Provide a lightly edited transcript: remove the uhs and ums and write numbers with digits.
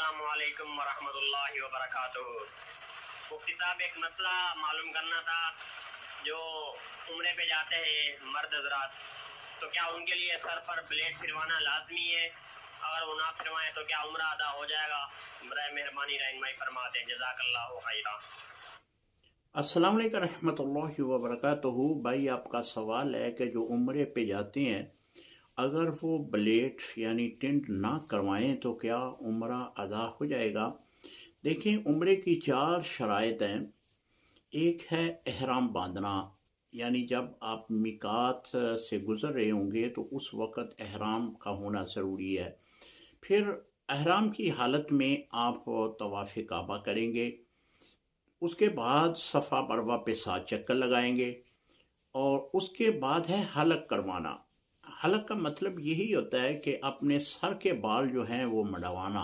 अस्सलामुअलैकुम वरहमतुल्लाहि वबरकातुहू। मुफ्ती साहब, एक मसला मालूम करना था। जो उम्रे पे जाते हैं मर्द हजरात, तो क्या उनके लिए सर पर ब्लेड फिरवाना लाजमी है? अगर वो ना फिरवाएं तो क्या उम्रा अदा हो जाएगा? बराए मेहरबानी रहनुमाई फरमाते हैं, जज़ाकल्लाहु खैरा। अस्सलाम वालेकुम रहमतुल्लाहि व बरकातुहू। भाई, आपका सवाल है कि जो उम्रे पे जाते हैं, अगर वो ब्लेड यानी टिंट ना करवाएं तो क्या उम्रा अदा हो जाएगा? देखिए, उम्रे की चार शराइत हैं। एक है एहराम बांधना, यानी जब आप मिकात से गुज़र रहे होंगे तो उस वक़्त एहराम का होना ज़रूरी है। फिर एहराम की हालत में आप तवाफ़ काबा करेंगे। उसके बाद सफ़ा मरवा पे 7 चक्कर लगाएंगे। और उसके बाद है हलक करवाना। हलक का मतलब यही होता है कि अपने सर के बाल जो हैं वो मडवाना।